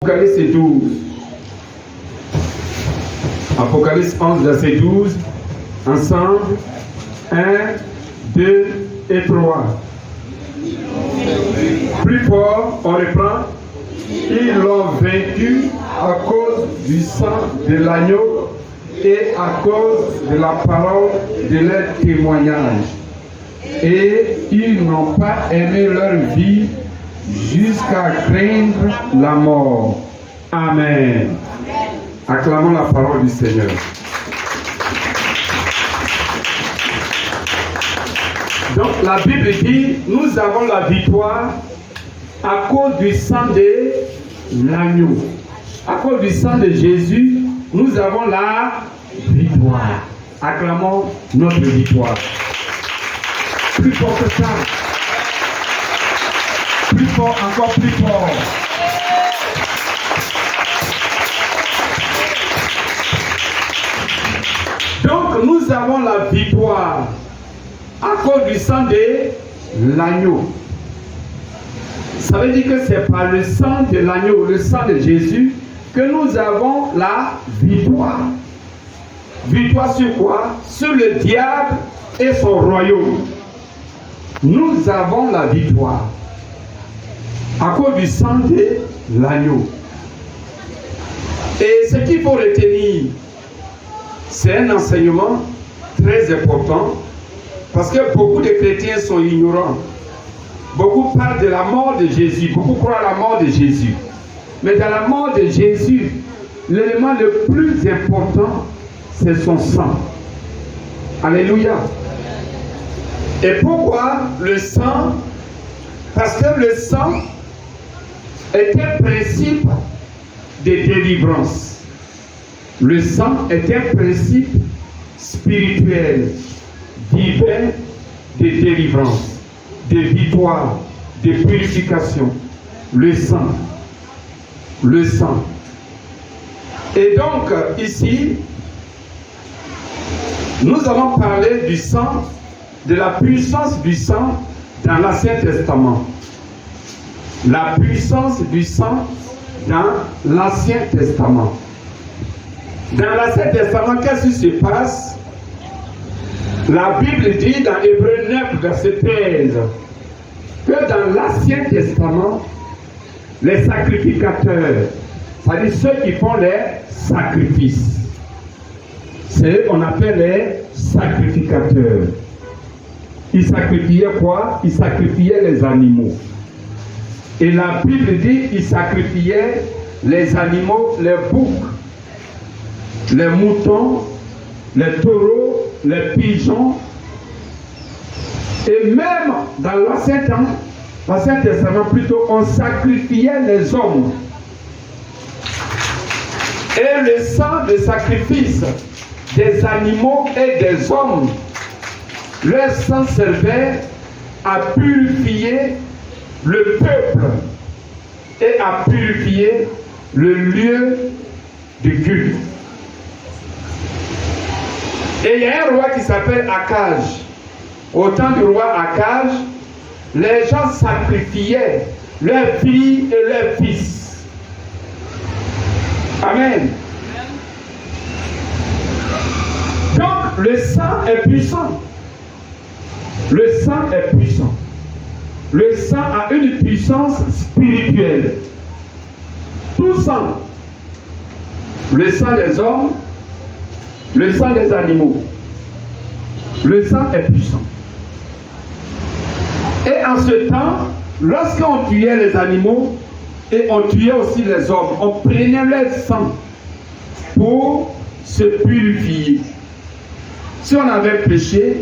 Apocalypse 12. Apocalypse 11, verset 12. Ensemble. 1, 2 et 3. Plus fort, on reprend. Ils l'ont vaincu à cause du sang de l'agneau et à cause de la parole de leur témoignage. Et ils n'ont pas aimé leur vie jusqu'à craindre la mort. Amen. Acclamons la parole du Seigneur. Donc la Bible dit, nous avons la victoire à cause du sang de l'agneau. À cause du sang de Jésus, nous avons la victoire. Acclamons notre victoire. Plus fort que ça. Plus fort, encore plus fort. Donc nous avons la victoire à cause du sang de l'agneau. Ça veut dire que c'est par le sang de l'agneau, le sang de Jésus, que nous avons la victoire. Victoire sur quoi? Sur le diable et son royaume. Nous avons la victoire à cause du sang de l'agneau. Et ce qu'il faut retenir, c'est un enseignement très important, parce que beaucoup de chrétiens sont ignorants. Beaucoup parlent de la mort de Jésus, beaucoup croient à la mort de Jésus. Mais dans la mort de Jésus, l'élément le plus important, c'est son sang. Alléluia. Et pourquoi le sang? Parce que le sang est un principe de délivrance. Le sang est un principe spirituel, divin, de délivrance, de victoire, de purification. Le sang. Le sang. Et donc, ici, nous allons parler du sang, de la puissance du sang dans l'Ancien Testament. La puissance du sang dans l'Ancien Testament. Dans l'Ancien Testament, qu'est-ce qui se passe? La Bible dit dans Hébreux 9, verset 13, que dans l'Ancien Testament, les sacrificateurs, c'est-à-dire ceux qui font les sacrifices, c'est eux qu'on appelle les sacrificateurs. Ils sacrifiaient quoi? Ils sacrifiaient les animaux. Et la Bible dit qu'ils sacrifiaient les animaux, les boucs, les moutons, les taureaux, les pigeons. Et même dans l'Ancien Testament plutôt, on sacrifiait les hommes. Et le sang de sacrifice des animaux et des hommes, leur sang servait à purifier le peuple et à purifier le lieu de culte. Et il y a un roi qui s'appelle Akaj. Au temps du roi Akaj, les gens sacrifiaient leurs filles et leurs fils. Amen. Donc le sang est puissant. Le sang est puissant. Le sang a une puissance spirituelle. Tout sang, le sang des hommes, le sang des animaux, le sang est puissant. Et en ce temps, lorsqu'on tuait les animaux et on tuait aussi les hommes, on prenait leur sang pour se purifier. Si on avait péché,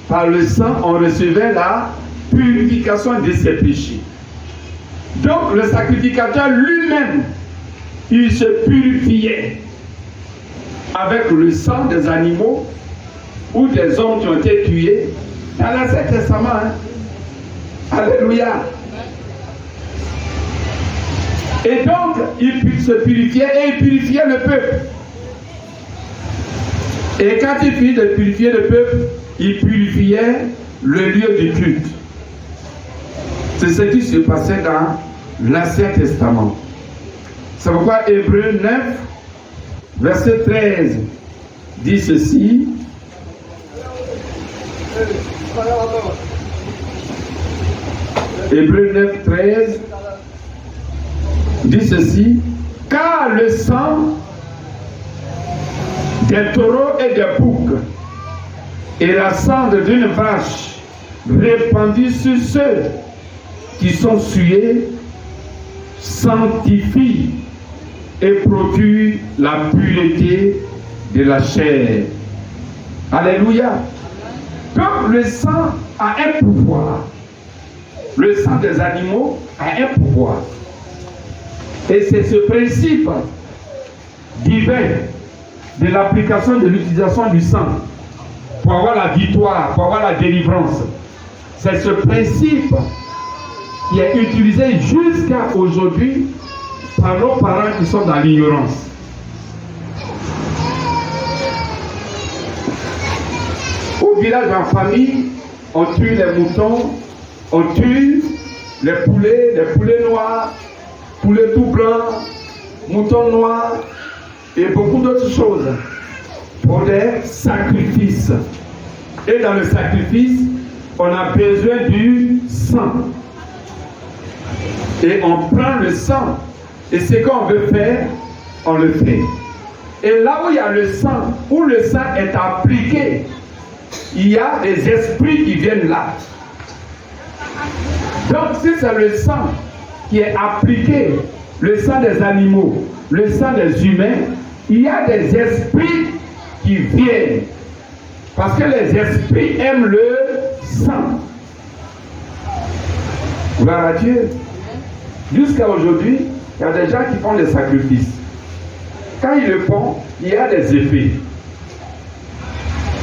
par le sang, on recevait la purification de ses péchés. Donc le sacrificateur lui-même, il se purifiait avec le sang des animaux ou des hommes qui ont été tués dans l'Ancien Testament. Alléluia. Et donc, il se purifiait et il purifiait le peuple. Et quand il finit de purifier le peuple, il purifiait le lieu du culte. C'est ce qui se passait dans l'Ancien Testament. C'est pourquoi Hébreux 9, verset 13 dit ceci. Hébreux 9, 13 dit ceci. Car le sang des taureaux et des boucs et la cendre d'une vache répandue sur ceux qui sont souillés sanctifie et produit la pureté de la chair. Alléluia. Donc le sang a un pouvoir. Le sang des animaux a un pouvoir. Et c'est ce principe divin de l'application de l'utilisation du sang pour avoir la victoire, pour avoir la délivrance. C'est ce principe qui est utilisé jusqu'à aujourd'hui par nos parents qui sont dans l'ignorance. Au village, en famille, on tue les moutons, on tue les poulets noirs, poulets tout blancs, moutons noirs et beaucoup d'autres choses pour des sacrifices. Et dans le sacrifice, on a besoin du sang. Et on prend le sang. Et ce qu'on veut faire, on le fait. Et là où il y a le sang, où le sang est appliqué, il y a des esprits qui viennent là. Donc si c'est le sang qui est appliqué, le sang des animaux, le sang des humains, il y a des esprits qui viennent. Parce que les esprits aiment le sang. Gloire à Dieu. Jusqu'à aujourd'hui, il y a des gens qui font des sacrifices. Quand ils le font, il y a des effets.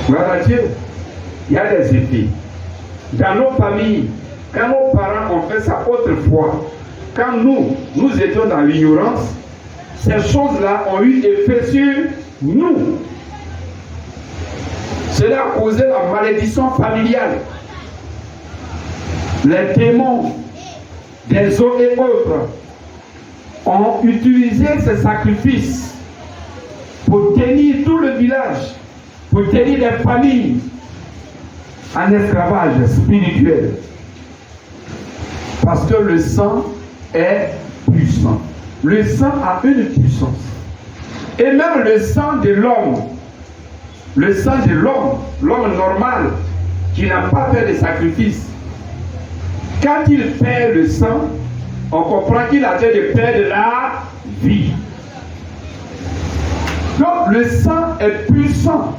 Gloire à Dieu. Il y a des effets. Dans nos familles, quand nos parents ont fait ça autrefois, quand nous étions dans l'ignorance, ces choses-là ont eu effet sur nous. Cela a causé la malédiction familiale. Les démons des eaux et autres ont utilisé ces sacrifices pour tenir tout le village, pour tenir les familles en esclavage spirituel. Parce que le sang est puissant. Le sang a une puissance. Et même le sang de l'homme, l'homme normal, qui n'a pas fait de sacrifice, quand il perd le sang, on comprend qu'il a fait de perdre la vie. Donc le sang est puissant.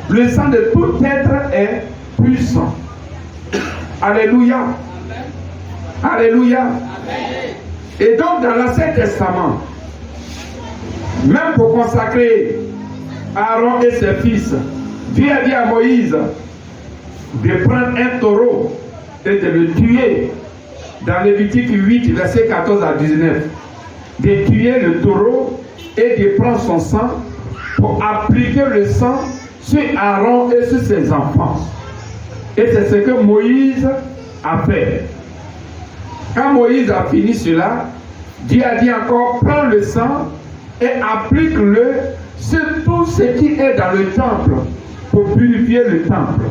Le sang de tout être est puissant. Alléluia. Alléluia. Et donc dans l'Ancien Testament, même pour consacrer Aaron et ses fils, Dieu a dit à Moïse de prendre un taureau et de le tuer. Dans Lévitique 8, verset 14 à 19, de tuer le taureau et de prendre son sang pour appliquer le sang sur Aaron et sur ses enfants. Et c'est ce que Moïse a fait. Quand Moïse a fini cela, Dieu a dit encore, prends le sang et applique-le sur tout ce qui est dans le temple pour purifier le temple.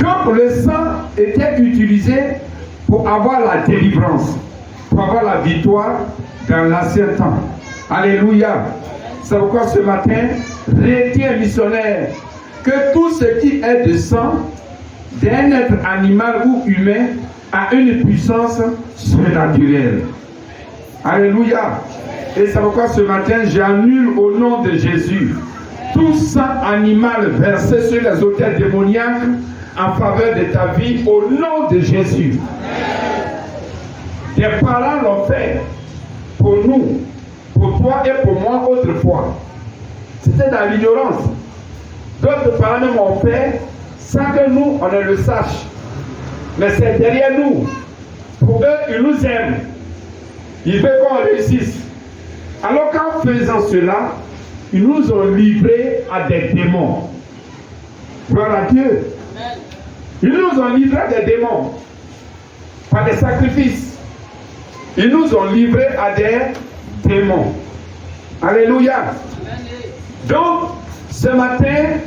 Donc le sang était utilisé pour avoir la délivrance, pour avoir la victoire dans l'ancien temps. Alléluia. C'est pourquoi ce matin, retiens missionnaire que tout ce qui est de sang, d'un être animal ou humain, a une puissance surnaturelle. Alléluia. Et c'est pourquoi ce matin, j'annule au nom de Jésus tout sang animal versé sur les autels démoniaques en faveur de ta vie au nom de Jésus. Tes parents l'ont fait pour nous, pour toi et pour moi autrefois. C'était dans l'ignorance. D'autres parents même ont fait sans que nous, on ne le sache. Mais c'est derrière nous. Pour eux, ils nous aiment. Ils veulent qu'on réussisse. Alors qu'en faisant cela, ils nous ont livrés à des démons. Gloire à Dieu. Ils nous ont livrés à des démons par des sacrifices. Ils nous ont livrés à des démons. Alléluia. Donc, ce matin,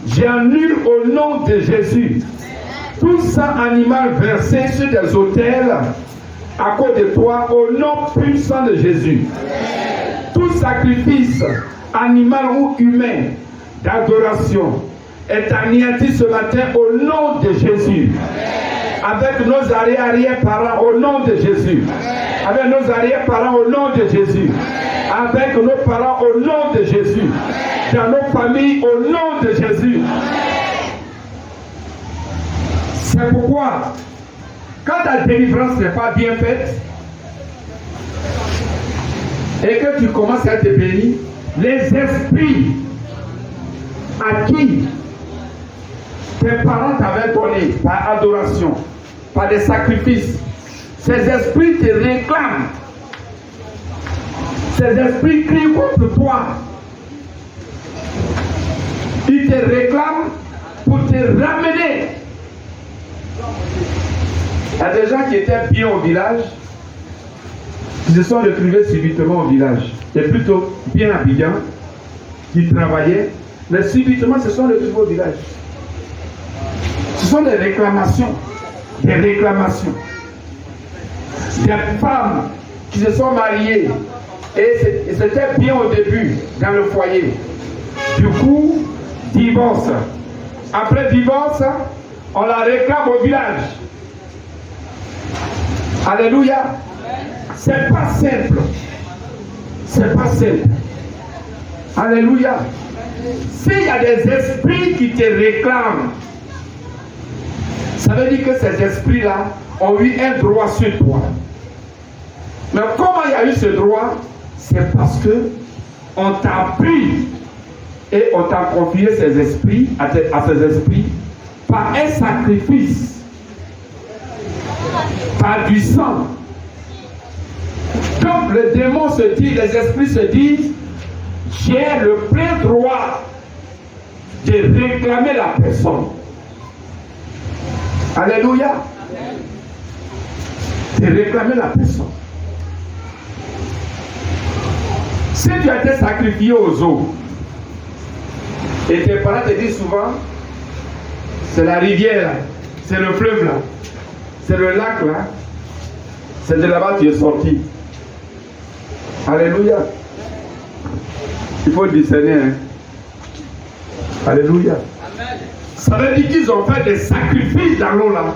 j'annule au nom de Jésus tout sang animal versé sur des autels à cause de toi, au nom puissant de Jésus. Tout sacrifice animal ou humain d'adoration est anéanti ce matin au nom de Jésus. Avec nos arrière-parents au nom de Jésus. Avec nos arrière-parents au nom de Jésus. Avec nos parents au nom de Jésus. Dans nos familles au nom de Jésus. C'est pourquoi, quand ta délivrance n'est pas bien faite, et que tu commences à te bénir, les esprits à qui tes parents t'avaient donné par adoration, par des sacrifices, ces esprits te réclament. Ces esprits crient contre toi. Ils te réclament pour te ramener. Il y a des gens qui étaient bien au village, qui se sont retrouvés subitement au village, et plutôt bien habillants, qui travaillaient, mais subitement se sont retrouvés au village. Ce sont des réclamations, des réclamations. Des femmes qui se sont mariées, et c'était bien au début, dans le foyer. Du coup, divorce. Après divorce, on la réclame au village. Alléluia. C'est pas simple. C'est pas simple. Alléluia. S'il y a des esprits qui te réclament, ça veut dire que ces esprits-là ont eu un droit sur toi. Mais comment il y a eu ce droit? C'est parce que on t'a pris et on t'a confié ces esprits à ces esprits par un sacrifice, par du sang. Donc le démon se dit, les esprits se disent, j'ai le plein droit de réclamer la personne. Alléluia. De réclamer la personne. Si tu as été sacrifié aux eaux, et tes parents te disent souvent, c'est la rivière là, c'est le fleuve là, c'est le lac là, c'est de là-bas que tu es sorti. Alléluia. Il faut discerner. Hein? Alléluia. Amen. Ça veut dire qu'ils ont fait des sacrifices dans l'eau là.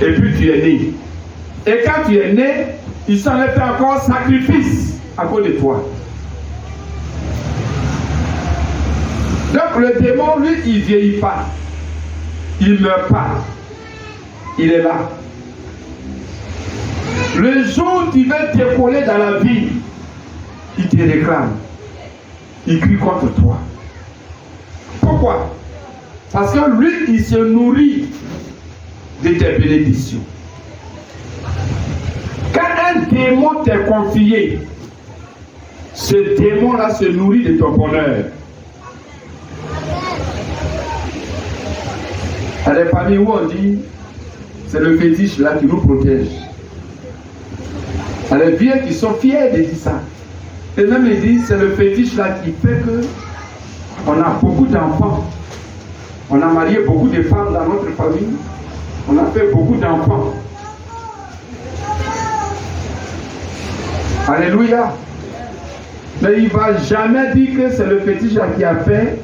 Et puis tu es né. Et quand tu es né, ils s'en ont fait encore sacrifice à cause de toi. Donc le démon, lui, il ne vieillit pas. Il ne meurt pas. Il est là. Le jour où tu veux décoller dans la vie, il te réclame. Il crie contre toi. Pourquoi? Parce que lui, il se nourrit de tes bénédictions. Quand un démon t'est confié, ce démon-là se nourrit de ton bonheur. Il y a des familles où on dit, c'est le fétiche là qui nous protège. Il y a des vieux qui sont fiers de dire ça. Et même ils disent, c'est le fétiche là qui fait que on a beaucoup d'enfants. On a marié beaucoup de femmes dans notre famille. On a fait beaucoup d'enfants. Alléluia. Mais il ne va jamais dire que c'est le fétiche là qui a fait.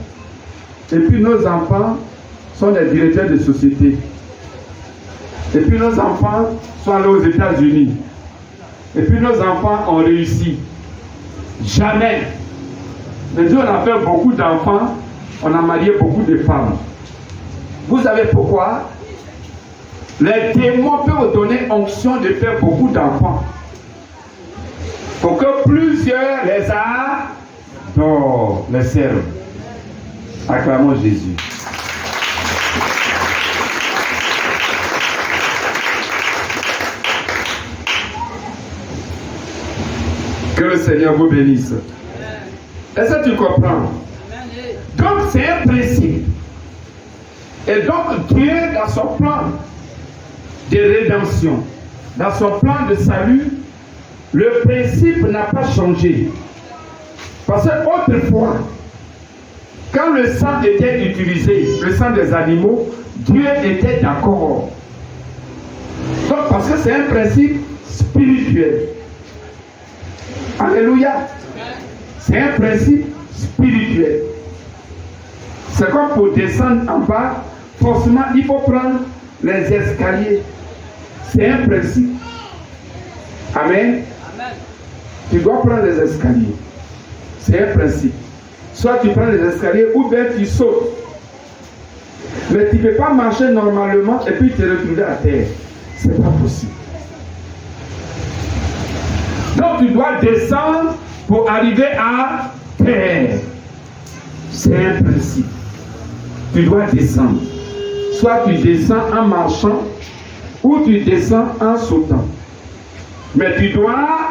Et puis nos enfants sont des directeurs de société. Et puis nos enfants sont allés aux États-Unis. Et puis nos enfants ont réussi. Jamais. Mais Dieu, on a fait beaucoup d'enfants, on a marié beaucoup de femmes. Vous savez pourquoi? Les démons peuvent donner onction de faire beaucoup d'enfants. Pour que plusieurs les adorent, les servent. Acclamons Jésus. Que le Seigneur vous bénisse. Est-ce que tu comprends? Donc c'est un principe. Et donc Dieu, dans son plan de rédemption, dans son plan de salut, le principe n'a pas changé. Parce qu'autrefois, quand le sang était utilisé, le sang des animaux, Dieu était d'accord. Donc, parce que c'est un principe spirituel. Alléluia. C'est un principe spirituel. C'est comme pour descendre en bas, forcément, il faut prendre les escaliers. C'est un principe. Amen. Amen. Tu dois prendre les escaliers. C'est un principe. Soit tu prends les escaliers ou bien tu sautes. Mais tu ne peux pas marcher normalement et puis te retrouver à terre. Ce n'est pas possible. Donc tu dois descendre pour arriver à terre. C'est un principe. Tu dois descendre. Soit tu descends en marchant ou tu descends en sautant. Mais tu dois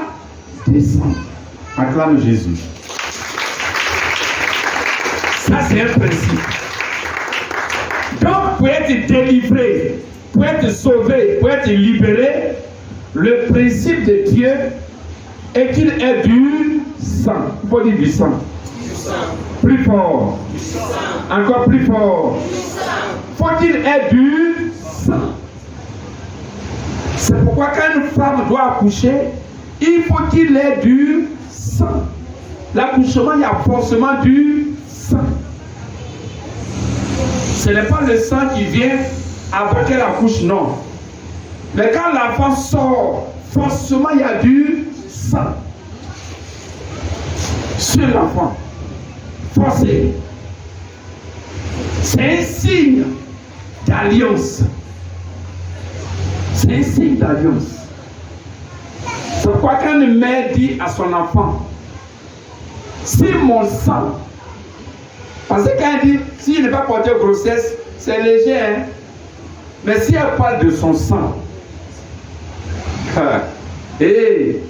descendre. Acclame Jésus. Ça, c'est un principe. Donc, pour être délivré, pour être sauvé, pour être libéré, le principe de Dieu est qu'il est du sang. Il faut dire du sang. Du sang. Plus fort. Du sang. Encore plus fort. Du sang. Faut qu'il ait du sang. C'est pourquoi quand une femme doit accoucher, il faut qu'il ait du sang. L'accouchement, il y a forcément du sang. Ce n'est pas le sang qui vient avant qu'elle accouche, non. Mais quand l'enfant sort, forcément il y a du sang sur l'enfant. Forcé. C'est un signe d'alliance. C'est un signe d'alliance. C'est pourquoi quand une mère dit à son enfant, si mon sang, parce que quand elle dit, s'il n'est pas porté grossesse, c'est léger, hein? Mais si elle parle de son sang, et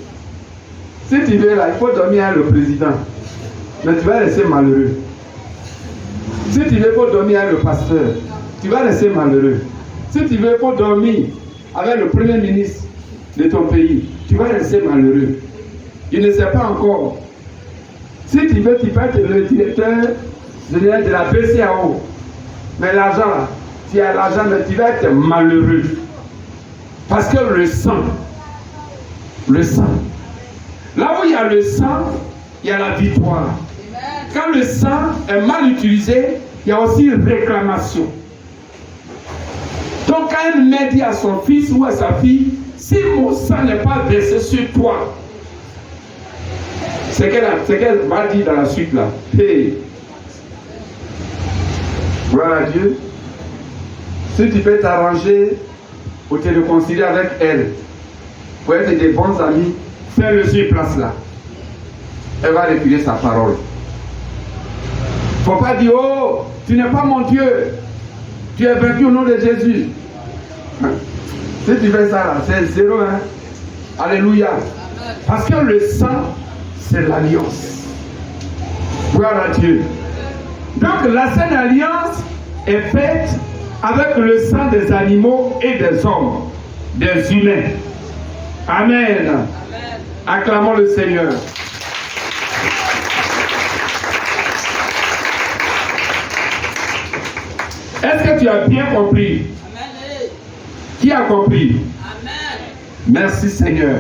si tu veux là, il faut dormir avec le président, mais tu vas rester malheureux. Si tu veux, il faut dormir avec le pasteur, tu vas rester malheureux. Si tu veux, il faut dormir avec le premier ministre de ton pays, tu vas rester malheureux. Il ne sait pas encore. Si tu veux, tu peux être le directeur de la BCAO. Mais l'argent là, tu as l'argent, mais tu vas être malheureux. Parce que le sang, là où il y a le sang, il y a la victoire. Quand le sang est mal utilisé, il y a aussi une réclamation. Donc quand une mère dit à son fils ou à sa fille, si mon sang n'est pas versé sur toi, c'est qu'elle va dire dans la suite là. Hey. Voilà Dieu. Si tu peux t'arranger ou te réconcilier avec elle, pour être des bons amis, fais-le sur place là. Elle va reculer sa parole. Il ne faut pas dire, oh, tu n'es pas mon Dieu. Tu es vaincu au nom de Jésus. Si tu fais ça là, c'est zéro, hein. Alléluia. Parce que le sang, c'est l'alliance. Gloire à Dieu. Donc la Sainte Alliance est faite avec le sang des animaux et des hommes, des humains. Amen. Amen. Acclamons le Seigneur. Est-ce que tu as bien compris? Amen. Qui a compris? Amen. Merci Seigneur.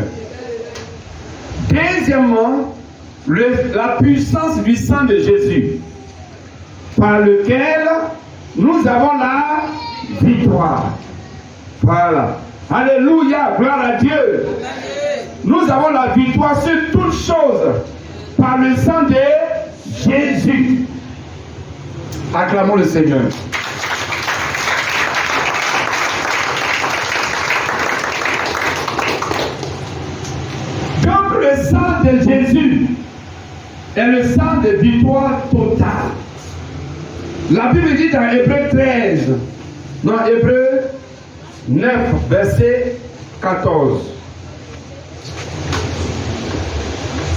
Deuxièmement, la puissance du sang de Jésus, par lequel nous avons la victoire. Voilà. Alléluia, gloire à Dieu. Nous avons la victoire sur toutes choses par le sang de Jésus. Acclamons le Seigneur. Donc le sang de Jésus est le sang de victoire totale. La Bible dit dans Hébreux 13, non, Hébreux 9, verset 14.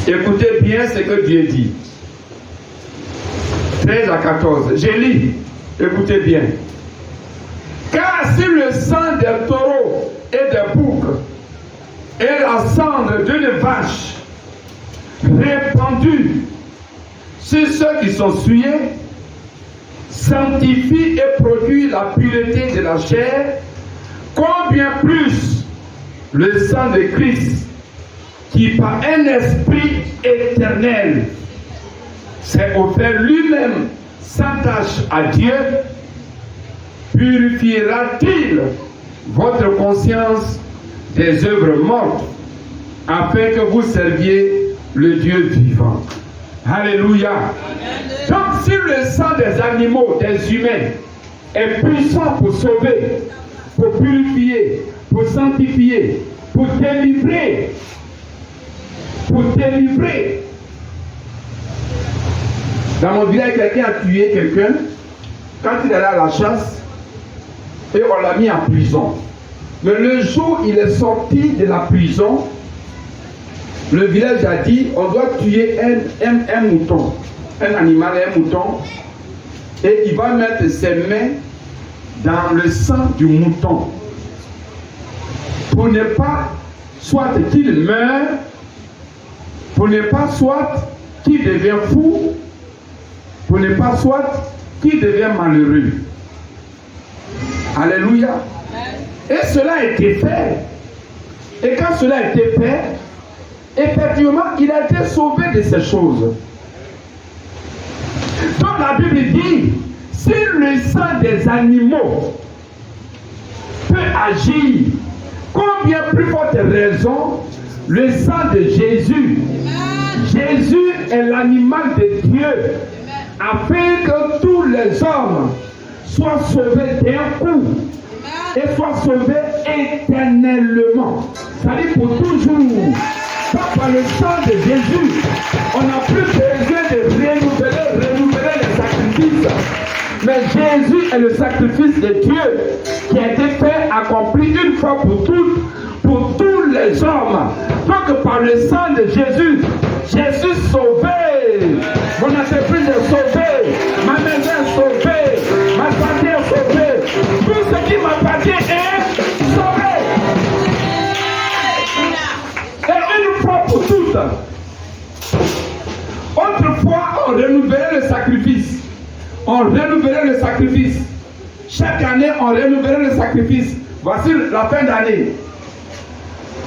Écoutez bien ce que Dieu dit. 13 à 14. Je lis. Écoutez bien. Car si le sang des taureaux et des boucs et la cendre d'une vache répandue sur ceux qui sont souillés sanctifie et produit la pureté de la chair, combien plus le sang de Christ, qui par un esprit éternel s'est offert lui-même sans tâche à Dieu, purifiera-t-il votre conscience des œuvres mortes, afin que vous serviez le Dieu vivant. Alléluia. Donc si le sang des animaux, des humains, est puissant pour sauver, pour purifier, pour sanctifier, pour délivrer, dans mon village, quelqu'un a tué quelqu'un quand il allait à la chasse et on l'a mis en prison. Mais le jour où il est sorti de la prison, le village a dit on doit tuer un mouton, un animal, un mouton, et il va mettre ses mains dans le sang du mouton pour ne pas soit qu'il meure, pour ne pas soit qu'il devient fou, pour ne pas soit qu'il devient malheureux. Alléluia. Et cela a été fait. Et quand cela a été fait, effectivement, il a été sauvé de ces choses. Donc la Bible dit, si le sang des animaux peut agir, combien plus forte raison le sang de Jésus. Jésus est l'animal de Dieu, afin que tous les hommes soient sauvés d'un coup et soient sauvés éternellement. C'est-à-dire pour toujours. Pas par le sang de Jésus, on n'a plus besoin de renouveler les sacrifices. Mais Jésus est le sacrifice de Dieu qui a été fait, accompli une fois pour toutes, pour tous les hommes. Donc par le sang de Jésus, Jésus sauvé. Mon entreprise est sauvée, ma maison est sauvée, ma santé est sauvée. Tout ce qui m'appartient est sauvé. Et une fois pour toutes. Autrefois, on renouvelait le sacrifice. On renouvelait le sacrifice. Chaque année, on renouvelait le sacrifice. Voici la fin d'année.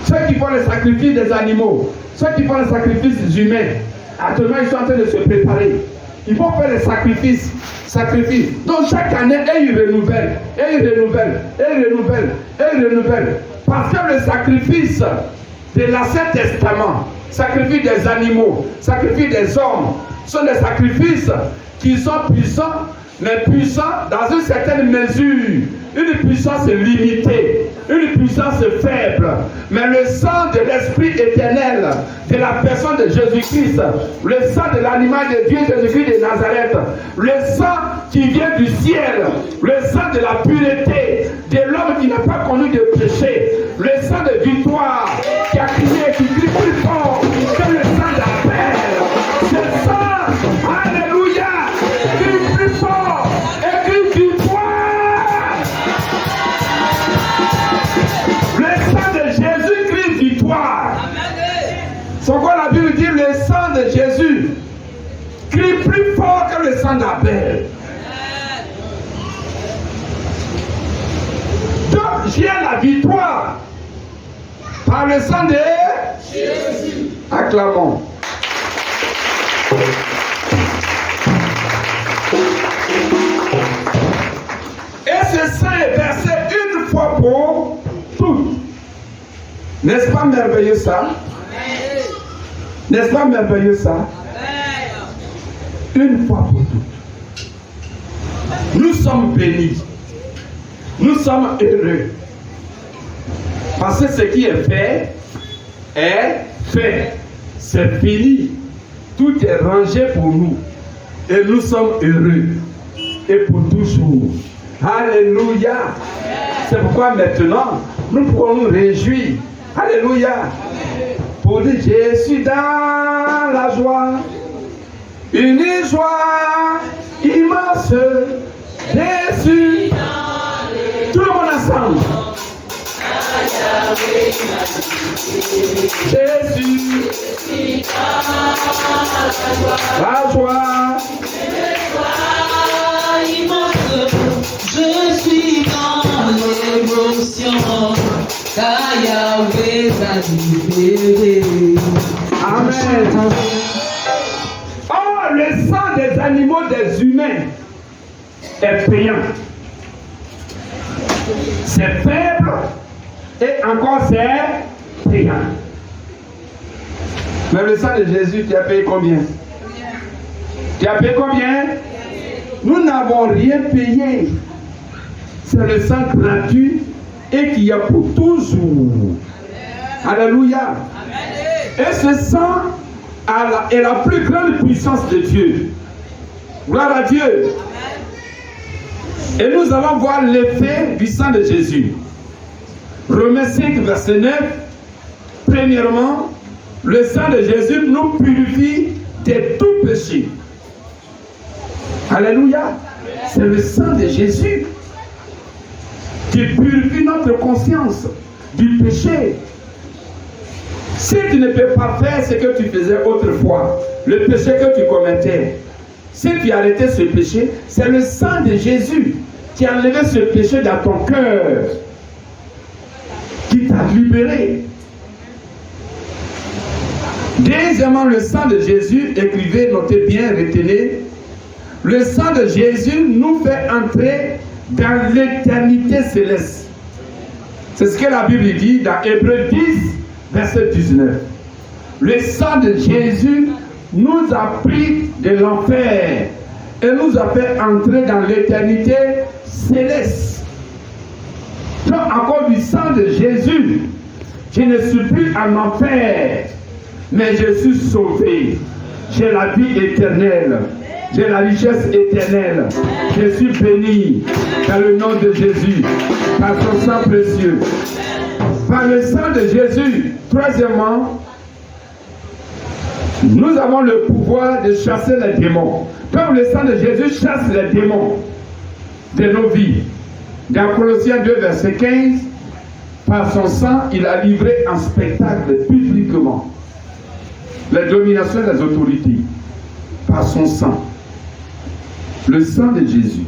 Ceux qui font le sacrifice des animaux, ceux qui font le sacrifice humains, actuellement, ils sont en train de se préparer. Ils vont faire le sacrifice. Donc chaque année, ils renouvellent, Parce que le sacrifice de l'Ancien Testament, sacrifice des animaux, sacrifice des hommes, sont des sacrifices qui sont puissants, mais puissants dans une certaine mesure. Une puissance limitée, une puissance faible. Mais le sang de l'Esprit éternel, de la personne de Jésus-Christ, le sang de l'animal de Dieu, Jésus-Christ de Nazareth, le sang qui vient du ciel, le sang de la pureté, de l'homme qui n'a pas connu de péché, le sang de victoire qui a crié et qui crie plus fort que le sang d'Abel. Ce sang, alléluia, crie plus fort et crie victoire. Le sang de Jésus crie victoire. C'est quoi la Bible dit? Le sang de Jésus crie plus fort que le sang d'Abel. Donc j'ai la victoire par le sang de Jésus. Acclamons. Et ce sang est versé une fois pour toutes. N'est-ce pas merveilleux ça? N'est-ce pas merveilleux ça? Une fois pour toutes. Nous sommes bénis. Nous sommes heureux. Parce que ce qui est fait, c'est fini. Tout est rangé pour nous. Et nous sommes heureux. Et pour toujours. Alléluia. C'est pourquoi maintenant, nous pouvons nous réjouir. Alléluia. Pour dire, je suis dans la joie. Une joie immense. Je suis. Tout le monde ensemble. Jésus, la joie, je suis dans l'émotion, car Yahweh m'a libéré. Amen. Oh, le sang des animaux des humains est payant. C'est faible et encore c'est payant. Mais le sang de Jésus, tu as payé combien? Tu as payé combien? Nous n'avons rien payé. C'est le sang gratuit et qui est pour toujours. Alléluia. Et ce sang est la plus grande puissance de Dieu. Gloire à Dieu. Et nous allons voir l'effet du sang de Jésus. Romains 5, verset 9. Premièrement, le sang de Jésus nous purifie de tout péché. Alléluia. C'est le sang de Jésus qui purifie notre conscience du péché. Si tu ne peux pas faire ce que tu faisais autrefois, le péché que tu commettais, si tu as arrêté ce péché, c'est le sang de Jésus qui a enlevé ce péché dans ton cœur, qui t'a libéré. Deuxièmement, le sang de Jésus, écrivez, notez bien, retenez, le sang de Jésus nous fait entrer dans l'éternité céleste. C'est ce que la Bible dit dans Hébreux 10, verset 19. Le sang de Jésus nous a pris de l'enfer et nous a fait entrer dans l'éternité céleste. Donc, à cause du sang de Jésus, je ne suis plus en enfer, mais je suis sauvé. J'ai la vie éternelle. J'ai la richesse éternelle. Je suis béni dans le nom de Jésus, par son sang précieux. Par le sang de Jésus, troisièmement, nous avons le pouvoir de chasser les démons. Comme le sang de Jésus chasse les démons de nos vies. Dans Colossiens 2, verset 15, par son sang, il a livré en spectacle publiquement la domination des autorités. Par son sang. Le sang de Jésus.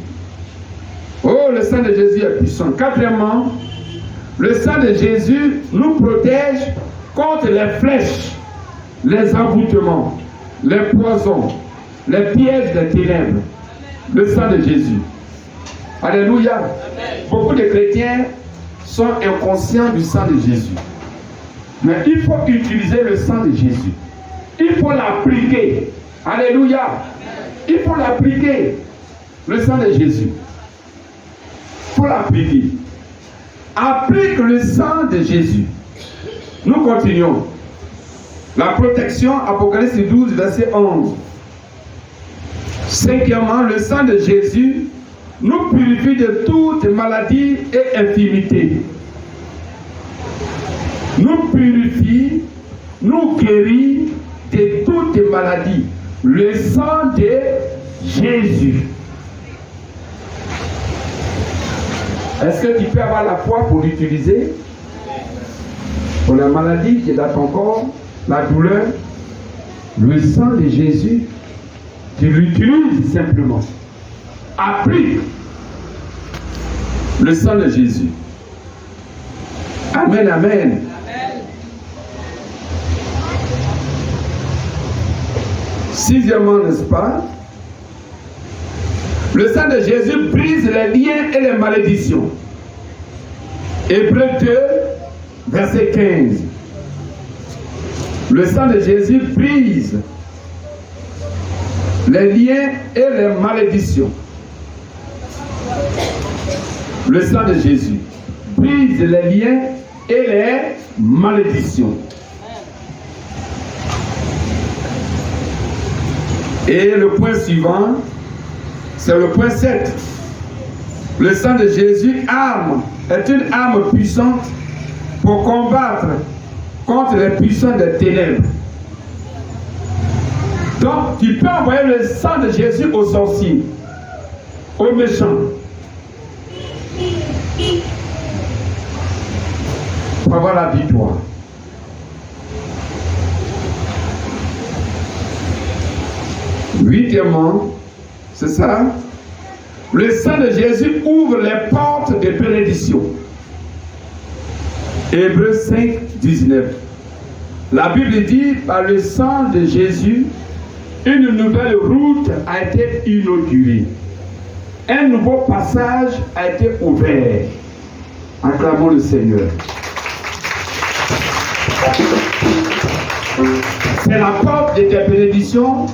Oh, le sang de Jésus est puissant. Quatrièmement, le sang de Jésus nous protège contre les flèches, les envoûtements, les poisons, les pièges des ténèbres. Le sang de Jésus. Alléluia. Beaucoup de chrétiens sont inconscients du sang de Jésus. Mais il faut utiliser le sang de Jésus. Il faut l'appliquer. Alléluia. Il faut l'appliquer. Le sang de Jésus. Il faut l'appliquer. Applique le sang de Jésus. Nous continuons. La protection, Apocalypse 12, verset 11. Cinquièmement, le sang de Jésus nous purifie de toute maladie et infirmité. Nous purifie, nous guérit de toute maladie. Le sang de Jésus. Est-ce que tu peux avoir la foi pour l'utiliser? Pour la maladie qui est dans ton corps, la douleur, le sang de Jésus, tu l'utilises simplement. Applique le sang de Jésus. Amen, amen. Sixièmement, n'est-ce pas? Le sang de Jésus brise les liens et les malédictions. Hébreux 2, verset 15. Le sang de Jésus brise les liens et les malédictions. Le sang de Jésus brise les liens et les malédictions. Et le point suivant, c'est le point 7. Le sang de Jésus est une arme puissante pour combattre contre les puissants des ténèbres. Donc, tu peux envoyer le sang de Jésus aux sorciers, aux méchants. pour avoir la victoire. Huitièmement, c'est ça, le sang de Jésus ouvre les portes de bénédiction. Hébreux 5, 19. La Bible dit, par le sang de Jésus, une nouvelle route a été inaugurée. Un nouveau passage a été ouvert. Acclamons le Seigneur. C'est la porte de tes bénédictions,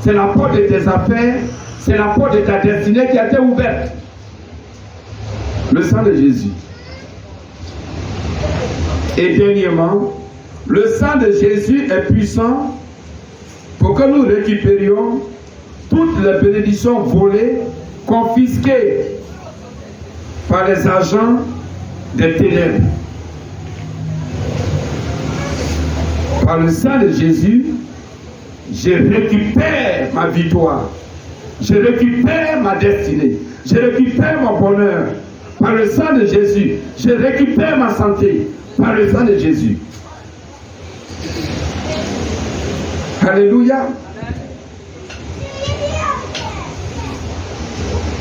c'est la porte de tes affaires, c'est la porte de ta destinée qui a été ouverte. Le sang de Jésus. Et dernièrement, le sang de Jésus est puissant pour que nous récupérions toutes les bénédictions volées, confisquées par les agents des ténèbres. Par le sang de Jésus, je récupère ma victoire. Je récupère ma destinée. Je récupère mon bonheur. Par le sang de Jésus, je récupère ma santé. Par le sang de Jésus. Alléluia.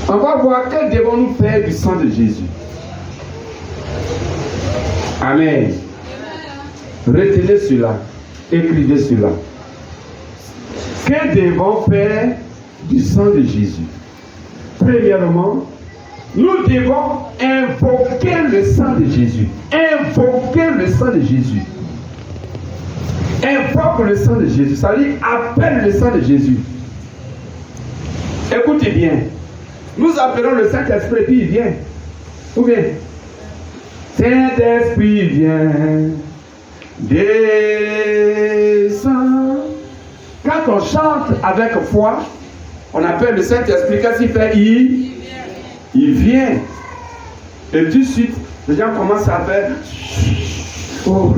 On va voir que devons-nous faire du sang de Jésus. Amen. Retenez cela. Écrivez cela. Que devons faire du sang de Jésus? Premièrement, nous devons invoquer le sang de Jésus. Invoquer le sang de Jésus. Invoque le sang de Jésus. Ça dit, appelle le sang de Jésus. Écoutez bien. Nous appelons le Saint-Esprit, puis il vient. Ou bien, Saint-Esprit vient, descend. Quand on chante avec foi, on appelle le Saint-Esprit. Qu'est-ce qu'il fait? Il vient. Et tout de suite, les gens commencent à faire. Oh,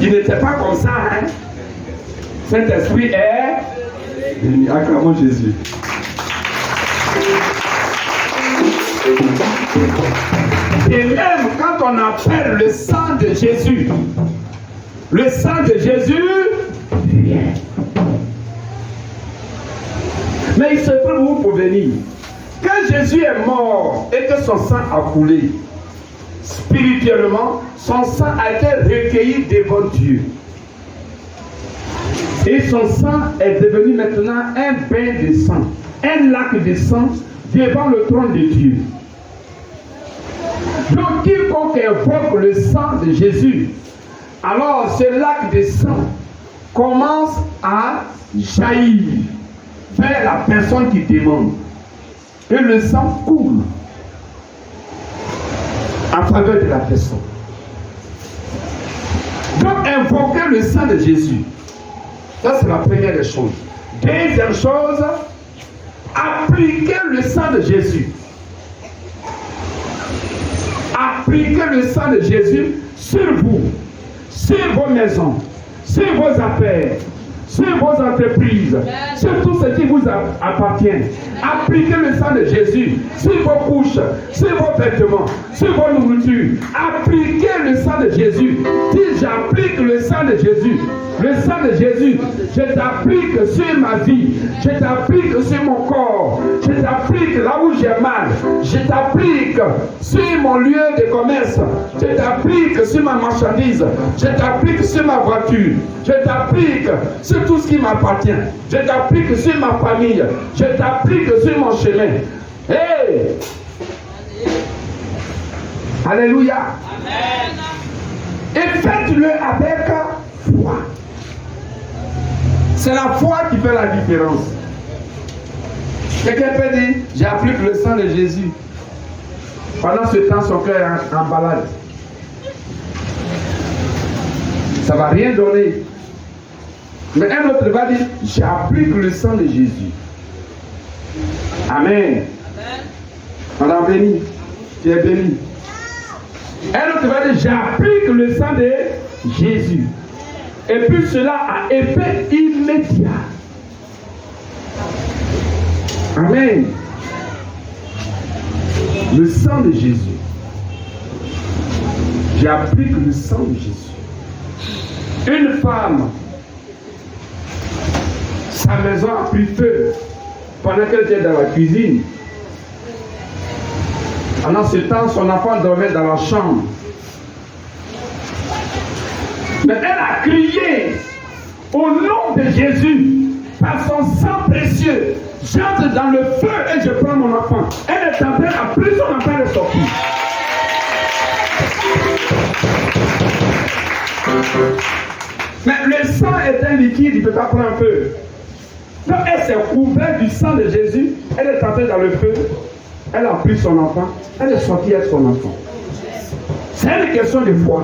il n'était pas comme ça, hein? Saint-Esprit est. Acclamons Jésus. Et même quand on appelle le sang de Jésus, le sang de Jésus vient. Mais il se trouve où pour venir? Quand Jésus est mort et que son sang a coulé, spirituellement, son sang a été recueilli devant Dieu. Et son sang est devenu maintenant un bain de sang, un lac de sang devant le trône de Dieu. Donc, quiconque invoque le sang de Jésus, alors ce lac de sang commence à jaillir vers la personne qui demande. Et le sang coule en faveur de la personne. Donc, invoquer le sang de Jésus. Ça, c'est la première des choses. Deuxième chose, appliquer le sang de Jésus. Appliquez le sang de Jésus sur vous, sur vos maisons, sur vos affaires, sur vos entreprises, sur tout ce qui vous appartient. Appliquez le sang de Jésus sur vos couches, sur vos vêtements, sur vos nourritures. Appliquez le sang de Jésus. Si j'applique le sang de Jésus, le sang de Jésus, je t'applique sur ma vie, je t'applique sur mon corps, je t'applique là où j'ai mal, je t'applique sur mon lieu de commerce, je t'applique sur ma marchandise, je t'applique sur ma voiture, je t'applique sur tout ce qui m'appartient, je t'applique sur ma famille, je t'applique sur mon chemin. Hey! Alléluia! Amen. Et faites-le avec foi. C'est la foi qui fait la différence. Quelqu'un peut dire, j'applique le sang de Jésus. Pendant ce temps, son cœur est en balade. Ça ne va rien donner. Mais un autre va dire, j'applique le sang de Jésus. Amen. Madame bénie, tu es bénie. Un autre va dire, j'applique le sang de Jésus. Et puis cela a effet immédiat. Amen. Le sang de Jésus. J'ai appris que le sang de Jésus. Une femme, sa maison a pris feu pendant qu'elle était dans la cuisine. Pendant ce temps, son enfant dormait dans la chambre. Mais elle a crié au nom de Jésus, par son sang précieux. J'entre dans le feu et je prends mon enfant. Elle est entrée en prison, son enfant est sorti. Mais le sang est un liquide, il ne peut pas prendre feu. Donc elle s'est couverte du sang de Jésus, elle est entrée dans le feu, elle a pris son enfant, elle est sortie avec son enfant. C'est une question de foi.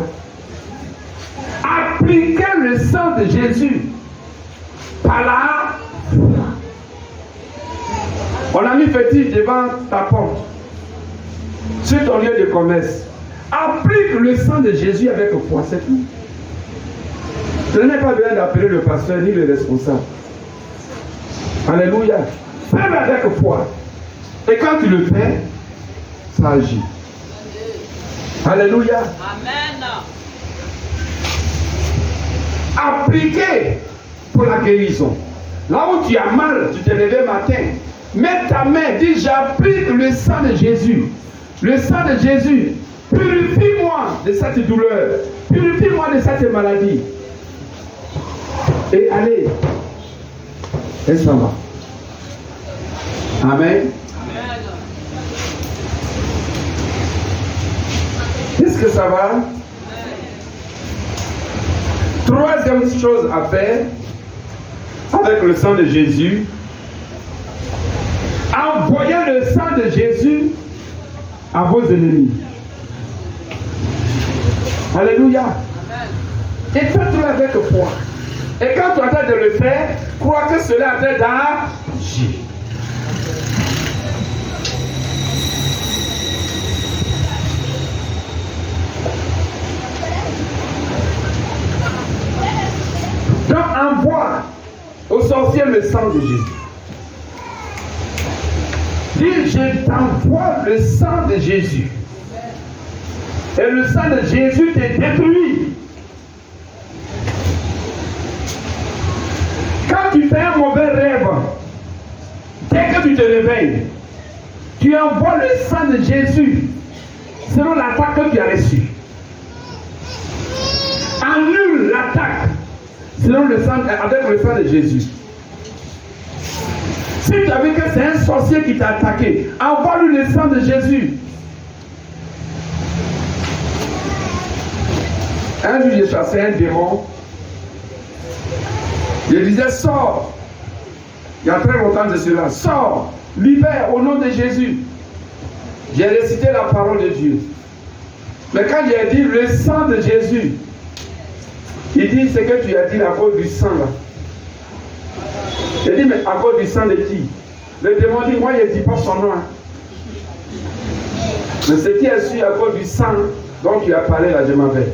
Appliquer le sang de Jésus par la foi. On a mis fétiche devant ta porte, sur ton lieu de commerce. Applique le sang de Jésus avec foi, c'est tout. Ce n'est pas besoin d'appeler le pasteur ni le responsable. Alléluia. Fais-le avec foi. Et quand tu le fais, ça agit. Alléluia. Amen. Appliquer pour la guérison. Là où tu as mal, tu t'es levé matin. Mets ta main, dis j'applique le sang de Jésus. Le sang de Jésus. Purifie-moi de cette douleur. Purifie-moi de cette maladie. Et allez. Et ça va. Amen. Est-ce que ça va? Troisième chose à faire avec le sang de Jésus, envoyez le sang de Jésus à vos ennemis. Alléluia. Et faites-le avec foi. Et quand tu es en train de le faire, crois que cela est d'agir. Donc envoie au sorcier le sang de Jésus. Dis, je t'envoie le sang de Jésus. Et le sang de Jésus te détruit. Quand tu fais un mauvais rêve, dès que tu te réveilles, tu envoies le sang de Jésus selon l'attaque que tu as reçue. Annule l'attaque selon le sang, avec le sang de Jésus. Si tu as vu que c'est un sorcier qui t'a attaqué, envoie-lui le sang de Jésus. Un jour, j'ai chassé un démon. Je disais, sors. Il y a très longtemps de cela. Sors, libère au nom de Jésus. J'ai récité la parole de Dieu. Mais quand j'ai dit le sang de Jésus, il dit ce que tu as dit à cause du sang là. J'ai dit, mais à cause du sang de qui? Le démon dit, moi je ne dis pas son nom. Mais ce qui est sûr à cause du sang dont tu as parlé là, je m'en vais.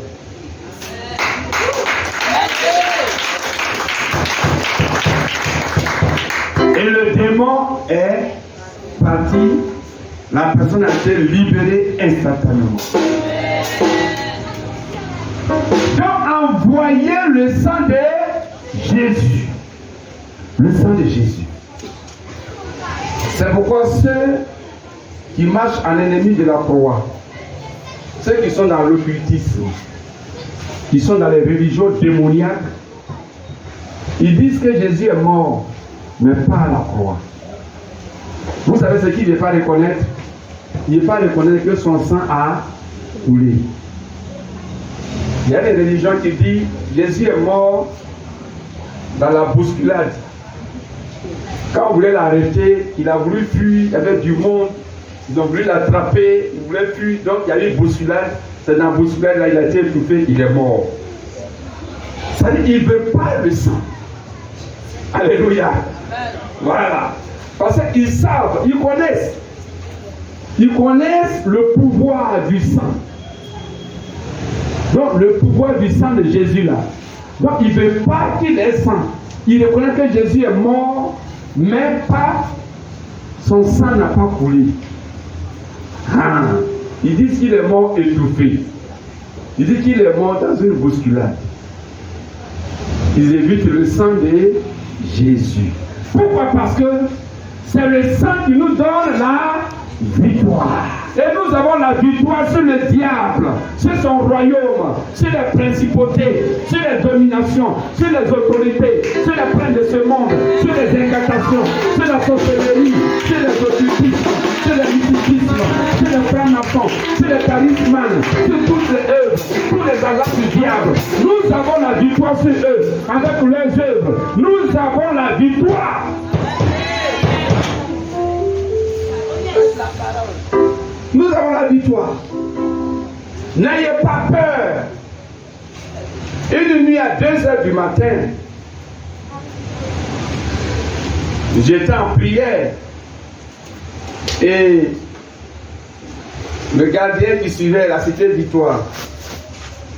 Et le démon est parti, la personne a été libérée instantanément. Donc envoyez le sang de Jésus. Le sang de Jésus. C'est pourquoi ceux qui marchent en ennemi de la croix, ceux qui sont dans l'occultisme, qui sont dans les religions démoniaques, ils disent que Jésus est mort, mais pas à la croix. Vous savez ce qu'il ne veut pas reconnaître? Il ne veut pas reconnaître que son sang a coulé. Il y a des religions qui disent Jésus est mort dans la bousculade. Quand on voulait l'arrêter, il a voulu fuir, il y avait du monde, ils ont voulu l'attraper, il voulait fuir, donc il y a eu une bousculade. C'est dans la bousculade, là, il a été étouffé, il est mort. Ça dit qu'il ne veut pas le sang. Alléluia. Voilà. Parce qu'ils savent, ils connaissent. Ils connaissent le pouvoir du sang. Donc le pouvoir du sang de Jésus là. Donc il ne veut pas qu'il ait sang. Il reconnaît que Jésus est mort, mais pas son sang n'a pas coulé. Ah, ils disent qu'il est mort étouffé. Ils disent qu'il est mort dans une bousculade. Ils évitent le sang de Jésus. Pourquoi? Parce que c'est le sang qui nous donne la victoire. Et nous avons la victoire sur le diable, sur son royaume, sur les principautés, sur les dominations, sur les autorités, sur les princes de ce monde, sur les incantations, sur la sorcellerie, sur les occultismes, sur les mysticismes, sur les francs-maçons, sur les charismanes, sur toutes les œuvres, tous les hasards du diable. Nous avons la victoire sur eux, avec leurs œuvres. Nous avons la victoire. Nous avons la victoire. N'ayez pas peur. Une nuit à 2h du matin, j'étais en prière et le gardien qui suivait la cité Victoire,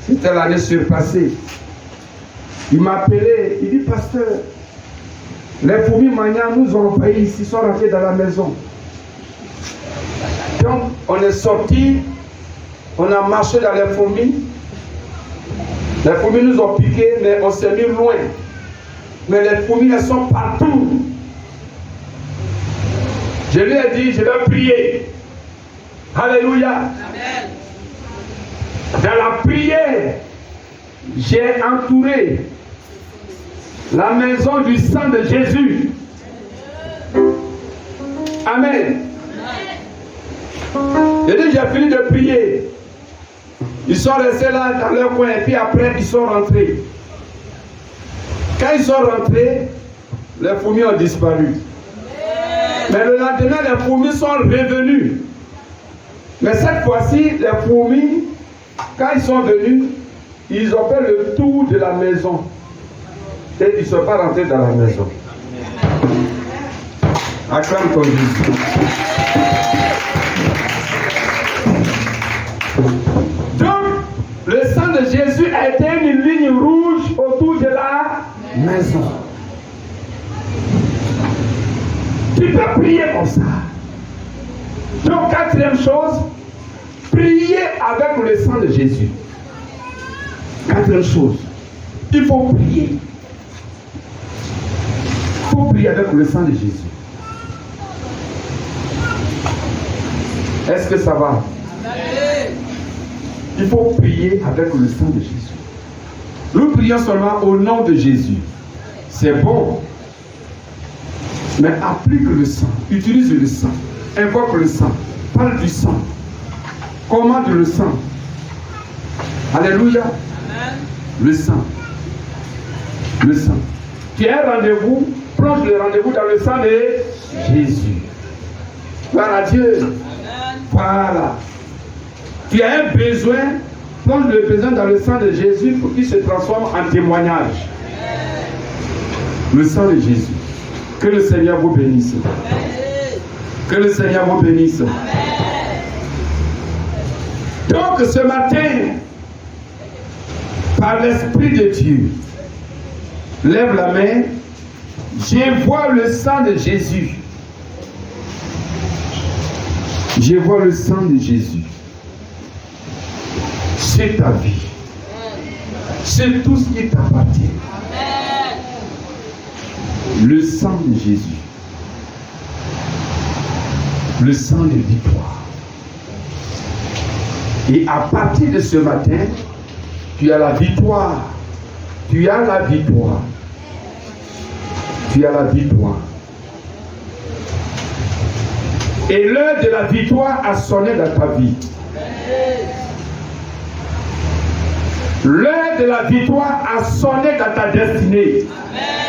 c'était l'année surpassée, il m'a appelé, il dit: pasteur, les fourmis manières nous ont envahis ici, sont rentrés dans la maison. Donc, on est sorti, on a marché dans les fourmis. Les fourmis nous ont piqués, mais on s'est mis loin. Mais les fourmis, elles sont partout. Je lui ai dit: je vais prier. Alléluia. Amen. Dans la prière, j'ai entouré la maison du sang de Jésus. Amen. J'ai dit: j'ai fini de prier. Ils sont restés là dans leur coin et puis après ils sont rentrés. Quand ils sont rentrés, les fourmis ont disparu. Mais le lendemain, les fourmis sont revenues. Mais cette fois-ci, les fourmis, quand ils sont venus, ils ont fait le tour de la maison. Et ils ne sont pas rentrés dans la maison. Acclame ton Jésus. Donc, le sang de Jésus a été une ligne rouge autour de la maison. Tu peux prier comme ça. Donc, quatrième chose, prier avec le sang de Jésus. Quatrième chose, il faut prier. Il faut prier avec le sang de Jésus. Est-ce que ça va? Il faut prier avec le sang de Jésus. Nous prions seulement au nom de Jésus. C'est bon. Mais applique le sang. Utilise le sang. Invoque le sang. Parle du sang. Commande le sang. Alléluia. Amen. Le sang. Le sang. Tu as un rendez-vous. Plonge le rendez-vous dans le sang de Jésus. Gloire à Dieu. Amen. Voilà. Tu as un besoin, plonge le besoin dans le sang de Jésus pour qu'il se transforme en témoignage. Le sang de Jésus. Que le Seigneur vous bénisse. Que le Seigneur vous bénisse. Donc ce matin, par l'Esprit de Dieu, lève la main. Je vois le sang de Jésus. Je vois le sang de Jésus. C'est ta vie. C'est tout ce qui t'appartient. Le sang de Jésus. Le sang de victoire. Et à partir de ce matin, tu as la victoire. Tu as la victoire. Tu as la victoire. Et l'heure de la victoire a sonné dans ta vie. L'heure de la victoire a sonné dans ta destinée. Amen.